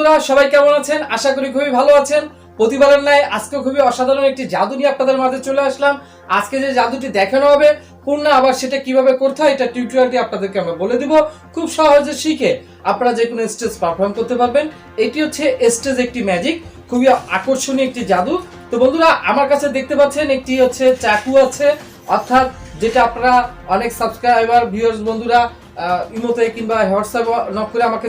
বন্ধুরা সবাই কেমন আছেন? আশা করি খুবই ভালো আছেন। প্রতিবারের ন্যায় আজকে খুবই অসাধারণ একটি জাদু নিয়ে আপনাদের মাঝে চলে আসলাম। আজকে যে জাদুটি দেখানো হবে পূর্ণ আবার সেটা কিভাবে করতে হয় এটা টিউটোরিয়ালটি আপনাদেরকে আমরা বলে দিব। খুব সহজে শিখে আপনারা যে কোনো স্টেজ পারফর্ম করতে পারবেন। এটি হচ্ছে স্টেজ একটি ম্যাজিক, খুবই আকর্ষণীয় একটি জাদু। তো বন্ধুরা আমার কাছে দেখতে পাচ্ছেন একটি হচ্ছে চাকু আছে, অর্থাৎ যেটা আপনারা অনেক সাবস্ক্রাইবার ভিউয়ার্স বন্ধুরা ইমোতে কিংবা হোয়াটসঅ্যাপ নক করে আমাকে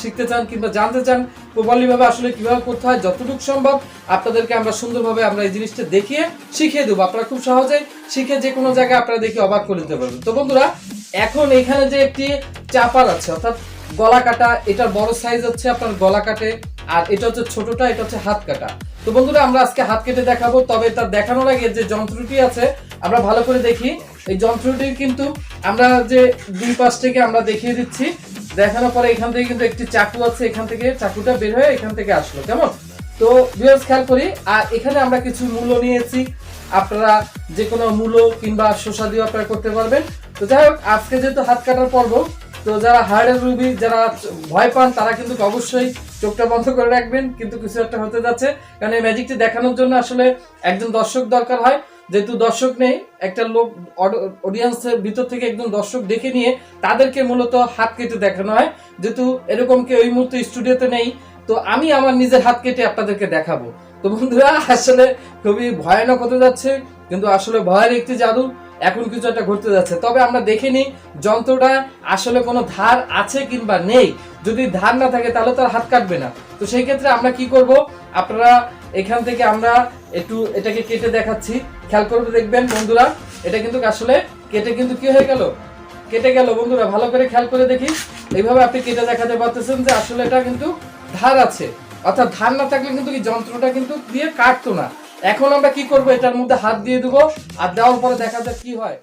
শিখতে চান কিংবা জানতে চান প্রপারলিভাবে আসলে কিভাবে করতে হয়, যতটুকু সম্ভব আপনাদেরকে আমরা সুন্দরভাবে আমরা এই জিনিসটা দেখিয়ে শিখিয়ে দেবো। আপনারা খুব সহজেই শিখে যে কোনো জায়গায় আপনারা দেখে অবাক করে দিতে পারবেন। তো বন্ধুরা এখন এখানে যে একটি চাপার আছে, অর্থাৎ গলা কাটা, এটার বড় সাইজ হচ্ছে আপনার গলা কাটে, আর এটা হচ্ছে ছোটটা, এটা হচ্ছে হাত কাটা। তো বন্ধুরা আমরা আজকে হাত কেটে দেখাবো, তবে তার দেখানোর আগে যে যন্ত্রটি আছে আমরা ভালো করে দেখি। এই যন্ত্রটি কিন্তু আমরা যে দুই পাশ থেকে আমরা দেখিয়ে দিচ্ছি, দেখানোর পরে এখান থেকে কিন্তু একটি চাকু আছে, এখান থেকে চাকুটা বের হয়ে এখান থেকে আসলো, কেমন? তো ভিউয়ার্স খেয়াল করি, আর এখানে আমরা কিছু মূল্য নিয়েছি, আপনারা যে কোনো মূল্য কিংবা শসা দিয়ে আপনারা করতে পারবেন। তো যাই হোক, আজকে যেহেতু হাত কাটার পর্ব, তো যারা হার্টের রোগী, যারা ভয় পান তারা কিন্তু অবশ্যই চোখটা বন্ধ করে রাখবেন, কিন্তু কিছু একটা হতে যাচ্ছে। কারণ এই ম্যাজিকটি দেখানোর জন্য আসলে একজন দর্শক দরকার হয়। যেহেতু দর্শক নেই, একটা লোক অডিয়েন্সের ভিতর থেকে একজন দর্শক ডেকে নিয়ে তাদেরকে মূলত হাত কেটে দেখানো হয়। যেহেতু এরকম কেউ এই মুহূর্তে স্টুডিওতে নেই, তো আমি আমার নিজের হাত কেটে আপনাদেরকে দেখাবো। তো বন্ধুরা আসলে খুবই ভয়ানক হতে যাচ্ছে, কিন্তু আসলে ভয়ের একটি জাদু, এখন কিছু একটা ঘটতে যাচ্ছে। তবে আমরা দেখে নিই যন্ত্রটা আসলে কোনো ধার আছে কিংবা নেই। যদি ধার না থাকে তাহলে তো আর হাত কাটবে না। তো সেই ক্ষেত্রে আমরা কি করব, আপনারা এখান থেকে আমরা একটু এটাকে কেটে দেখাচ্ছি, খেয়াল করবে দেখবেন বন্ধুরা, এটা কিন্তু আসলে কেটে কিন্তু কি হয়ে গেল, কেটে গেল। বন্ধুরা ভালো করে খেয়াল করে দেখি, এইভাবে আপনি কেটে দেখাতে পারতেছেন যে আসলে এটা কিন্তু ধার আছে, অর্থাৎ ধার না থাকলে কিন্তু এই যন্ত্রটা কিন্তু দিয়ে কাটতো না। এখন আমরা কি করব, এটার মধ্যে হাত দিয়ে দেবো, আর দেওয়ার পরে দেখা যাক কি হয়।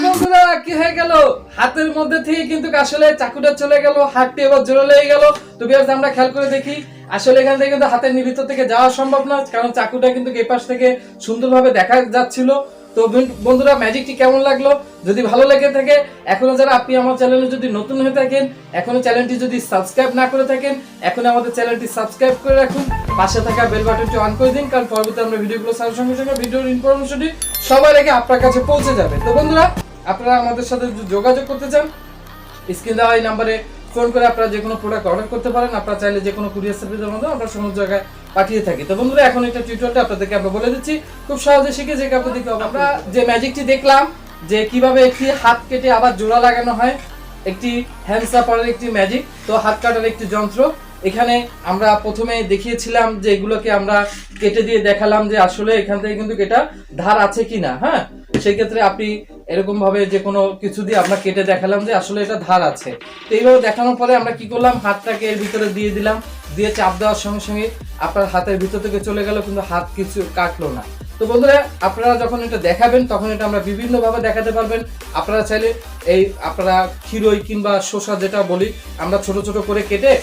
বন্ধুরা কি হয়ে গেল, হাতের মধ্যে থেকে কিন্তু আসলে চাকুটা চলে গেল, হাতটি এবার জোরে লেগে গেল। তো ভিউয়ার্স আমরা খেয়াল করে দেখি, আসলে এখান থেকে কিন্তু হাতের ভিতর থেকে যাওয়া সম্ভব না, কারণ চাকুটা কিন্তু এই পাশ থেকে সুন্দরভাবে দেখা যাচ্ছিল। তো বন্ধুরা ম্যাজিকটি কেমন লাগলো? যদি ভালো লেগে থাকে, এখনো যারা আপনি আমার চ্যানেলে যদি নতুন হয়ে থাকেন, এখনো চ্যানেলটি যদি সাবস্ক্রাইব না করে থাকেন, এখন আমাদের চ্যানেলটি সাবস্ক্রাইব করে রাখুন, পাশে থাকা বেল বাটনটি অন করে দিন, কারণ পরবর্তী আমরা ভিডিওগুলো ছাড়ার সঙ্গে সঙ্গে ভিডিওর ইনফরমেশনটি সবার আগে আপনার কাছে পৌঁছে যাবে। তো বন্ধুরা আপনারা আমাদের সাথে যোগাযোগ করতে চান, স্ক্রিন দেওয়া এই নাম্বারে ফোন করে আপনারা যে কোনো প্রোডাক্ট অর্ডার করতে পারেন। আপনারা চাইলে যে কোনো কুরিয়ার সার্ভিসের মাধ্যমে আমরা সমস্ত জায়গায় পাঠিয়ে থাকি। তো বন্ধুরা এখন একটা টিউটোরিয়ালটা আপনাদেরকে আমরা বলে দিচ্ছি, খুব সহজে শিখে যে আপনাদেরকে আমরা যে ম্যাজিকটি দেখলাম যে কিভাবে একটি হাত কেটে আবার জোড়া লাগানো হয়, একটি হ্যান্ড সাপারের একটি ম্যাজিক, তো হাত কাটার একটি যন্ত্র। এখানে আমরা প্রথমে দেখিয়েছিলাম যে এগুলোকে আমরা কেটে দিয়ে দেখালাম যে আসলে এখান থেকে কিন্তু এটা ধার আছে কিনা। হ্যাঁ, সেই ক্ষেত্রে আপনি এরকম ভাবে যে কোনো কিছু দিয়ে আমরা কেটে দেখালাম যে আসলে এটা ধার আছে। তো এইভাবে দেখানোর পরে আমরা কি করলাম, হাতটাকে এর ভিতরে দিয়ে দিলাম, দিয়ে চাপ দেওয়ার সঙ্গে সঙ্গে আপনার হাতের ভিতর থেকে চলে গেল, কিন্তু হাত কিছু কাটলো না। তো বন্ধুরা আপনারা যখন এটা দেখাবেন তখন এটা আমরা বিভিন্নভাবে দেখাতে পারবেন। আপনারা চাইলে এই আপনারা খিরই কিংবা শসা যেটা বলি আমরা ছোট ছোট করে কেটে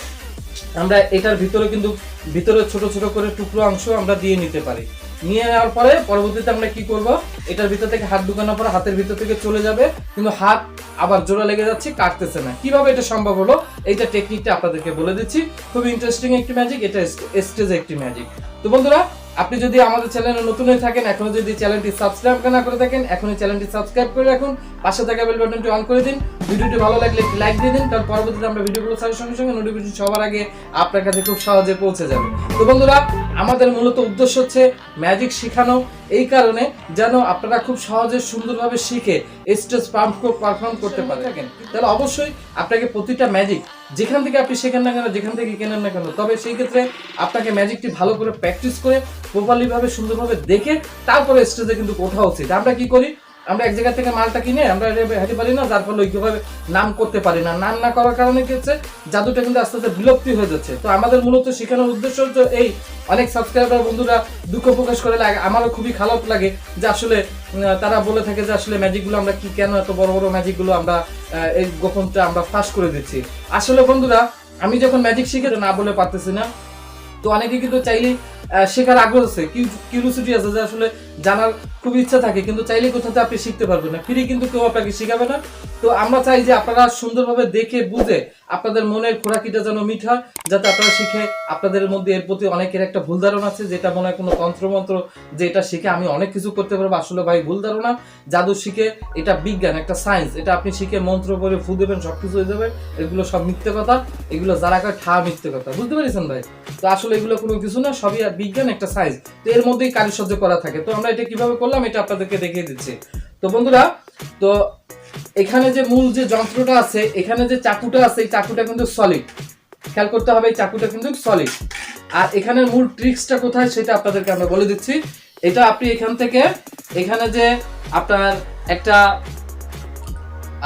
আমরা এটার ভিতরে কিন্তু ভিতরে ছোট ছোট করে টুকরো অংশ আমরা দিয়ে নিতে পারি। নিয়ে নেওয়ার পরে পরবর্তীতে আমরা কি করব, এটার ভিতর থেকে হাত ঢুকানোর পরে হাতের ভিতর থেকে চলে যাবে, কিন্তু হাত আবার জোড়া লেগে যাচ্ছে, কাটতেছে না। কিভাবে এটা সম্ভব হলো, এইটা টেকনিকটা আপনাদেরকে বলে দিচ্ছি। খুব ইন্টারেস্টিং একটি ম্যাজিক, এটা স্টেজ একটি ম্যাজিক। তো বন্ধুরা আপনি যদি আমাদের চ্যানেলে নতুন হয়ে থাকেন, এখনো যদি চ্যানেলটি সাবস্ক্রাইব না করে থাকেন, এখনই চ্যানেলটি সাবস্ক্রাইব করে রাখুন, পাশে থাকা বেল বাটনটি অন করে দিন। ভিডিওটি ভালো লাগলে একটি লাইক দিয়ে দিন, কারণ পরবর্তীতে আমরা ভিডিওগুলো ছাড়ার সঙ্গে সঙ্গে নোটিফিকেশন সবার আগে আপনার কাছে খুব সহজে পৌঁছে যাবে। তো বন্ধুরা, আমাদের মূলত উদ্দেশ্য হচ্ছে ম্যাজিক শেখানো, এই কারণে যেন আপনারা খুব সহজে সুন্দরভাবে শিখে স্টেজ পারফর্ম করতে পারেন। তাহলে অবশ্যই আপনাকে প্রতিটা ম্যাজিক যেখান থেকে আপনি শেখেন না কেন, যেখান থেকে কেনেন না কেন, তবে সেই ক্ষেত্রে আপনাকে ম্যাজিকটি ভালো করে প্র্যাকটিস করে প্রপারলি ভাবে সুন্দরভাবে দেখে তারপরে স্টেজে কিন্তু ওঠা উচিত। আমরা কি করি, আমরা এক জায়গা থেকে মালটা কিনে আমরা হাঁটতে পারি না, যার ফলে ঐক্যভাবে নাম করতে পারি না। নাম না করার কারণে কি হচ্ছে, জাদুটা কিন্তু আস্তে আস্তে বিলুপ্তি হয়ে যাচ্ছে। তো আমাদের মূলত শেখানোর উদ্দেশ্য হচ্ছে এই। অনেক সাবস্ক্রাইবার বন্ধুরা দুঃখ প্রকাশ করে, আমারও খুবই খারাপ লাগে যে আসলে তারা বলে থাকে যে আসলে ম্যাজিকগুলো আমরা কি কেন এত বড় বড় ম্যাজিকগুলো আমরা এই গোপনটা আমরা ফাঁস করে দিচ্ছি। আসলে বন্ধুরা, আমি যখন ম্যাজিক শিখে না বলে পারতেছি না, তো অনেকে কিন্তু চাইলেই শেখার আগ্রহ আছে, কিউরিওসিটি আছে, যে আসলে জানার খুব ইচ্ছা থাকে, কিন্তু চাইলেই কোথাও আপনি শিখতে পারবেন না, ফ্রি কিন্তু কেউ আপনাকে শেখাবে না। তো আমরা চাই যে আপনারা সুন্দরভাবে দেখে বুঝে আপনাদের মনের খোরাকিটা যেন মিঠা, যাতে আপনারা শিখে আপনাদের মধ্যে এর প্রতি অনেকের একটা ভুল ধারণা আছে, যেটা মনে হয় কোনো তন্ত্রমন্ত্র, যে এটা শিখে আমি অনেক কিছু করতে পারবো। আসলে ভাই ভুল ধারণা। জাদু শিখে এটা বিজ্ঞান, একটা সায়েন্স। এটা আপনি শিখে মন্ত্র করে ফু দেবেন, সবকিছু হয়ে যাবে, এগুলো সব মিথ্যে কথা। এগুলো যারা কয় ঠা মিথ্যে কথা, বুঝতে পেরেছেন ভাই? তো আসলে এগুলো কোনো কিছু না, সবই বিজ্ঞান, একটা সায়েন্স। তো এর মধ্যেই কারুসাধ্য করা থাকে। তো আমরা এটা কিভাবে করলাম এটা আপনাদেরকে দেখিয়ে দিচ্ছি। তো বন্ধুরা, তো এখানে যে মূল যে যন্ত্রটা আছে, এখানে যে চাকুটা আছে, এই চাকুটা কিন্তু সলিড। খেয়াল করতে হবে, এই চাকুটা কিন্তু সলিড। আর এখানে মূল ট্রিক্সটা কোথায় সেটা আপনাদেরকে আমরা বলে দিচ্ছি। এটা আপনি এখান থেকে, এখানে যে আপনার একটা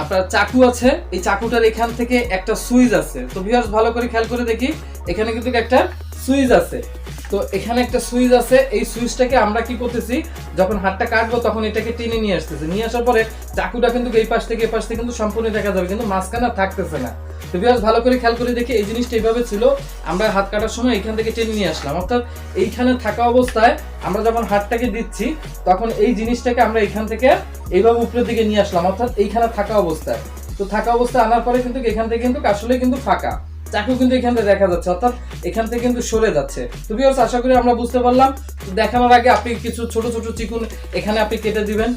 আপনার চাকু আছে, এই চাকুটার এখান থেকে একটা সুইচ আছে। তো ভিউয়ার্স ভালো করে খেয়াল করে দেখি, এখানে কিন্তু একটা সুইচ আছে। তো এখানে একটা সুইচ আছে, এই সুইচটাকে আমরা কি করতেছি, যখন হাতটা কাটবো তখন এটাকে টেনে নিয়ে আসতেছি। নিয়ে আসার পরে চাকুটা কিন্তু এই পাশ থেকে এই পাশ থেকে কিন্তু সম্পূর্ণ দেখা যাবে, কিন্তু মাঝখানে থাকতেছে না। তো ভিউয়ার্স ভালো করে খেয়াল করে দেখি, এই জিনিসটা এইভাবে ছিল। আমরা হাত কাটার সময় এখান থেকে টেনে নিয়ে আসলাম, অর্থাৎ এইখানে থাকা অবস্থায় আমরা যখন হাতটাকে দিচ্ছি তখন এই জিনিসটাকে আমরা এখান থেকে এইভাবে উপরের দিকে নিয়ে আসলাম, অর্থাৎ এইখানে থাকা অবস্থায়। তো থাকা অবস্থায় আনার পরে কিন্তু এখান থেকে কিন্তু আসলে কিন্তু ফাঁকা চাকু কিন্তু এখান থেকে দেখা যাচ্ছে, অর্থাৎ এখান থেকে কিন্তু সরে যাচ্ছে। তো ভিউয়ার্স আশা করি আমরা বুঝতে পারলাম। দেখানোর আগে আপনি কিছু ছোট ছোট চিকুন এখানে আপনি কেটে দিবেন,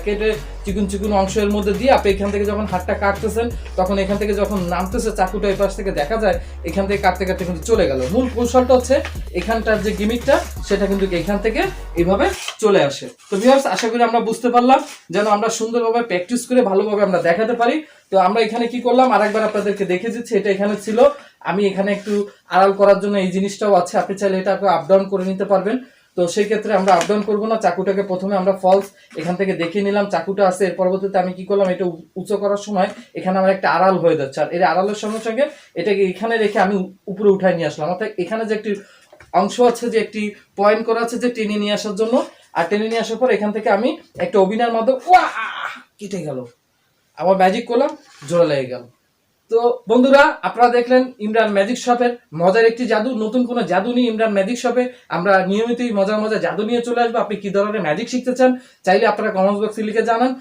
কেটে চিকুন চিকুন অংশের মধ্যে দিয়ে আপনি এখান থেকে যখন হাতটা কাটতেছেন তখন এখান থেকে যখন নামতেছে চাকুটা এই পাশ থেকে দেখা যায়, এখান থেকে কাটতে কাটতে কিন্তু চলে গেল। মূল কৌশলটা হচ্ছে এখানটার যে গিমিকটা সেটা কিন্তু এখান থেকে এইভাবে চলে আসে। তো ভিউয়ার্স আশা করি আমরা বুঝতে পারলাম, যেন আমরা সুন্দরভাবে প্র্যাকটিস করে ভালোভাবে আমরা দেখাতে পারি। তো আমরা এখানে কি করলাম আরেকবার আপনাদেরকে দেখে দিচ্ছি। এটা এখানে ছিল, আমি এখানে একটু আড়াল করার জন্য এই জিনিসটাও আছে, আপনি চাইলে এটা আপ ডাউন করে নিতে পারবেন। তো সেই ক্ষেত্রে আমরা আপ ডাউন করবো না, চাকুটাকে প্রথমে আমরা ফলস এখান থেকে দেখে নিলাম চাকুটা আছে। এর পরবর্তীতে আমি কি করলাম, এটা উঁচু করার সময় এখানে আমার একটা আড়াল হয়ে যাচ্ছে, আর এর আড়ালের সঙ্গে সঙ্গে এটাকে এখানে রেখে আমি উপরে উঠাই নিয়ে আসলাম, অর্থাৎ এখানে যে একটি অংশ আছে, যে একটি পয়েন্ট করা আছে যে টেনে নিয়ে আসার জন্য, আর টেনে নিয়ে আসার পর এখান থেকে আমি একটা অভিনয়ের মাধ্যমে কেটে গেল, আবার ম্যাজিক করলাম, জোড়া লেগে গেল। তো বন্ধুরা আপনারা দেখলেন ইমরান ম্যাজিক শপের মজার একটি জাদু। নতুন কোনো জাদু নিয়ে ইমরান ম্যাজিক শপে আমরা নিয়মিতই মজার মজার জাদু নিয়ে চলে আসবো। আপনি কি ধরনের ম্যাজিক শিখতে চান চাইলে আপনারা কমেন্ট বক্সে লিখে জানান।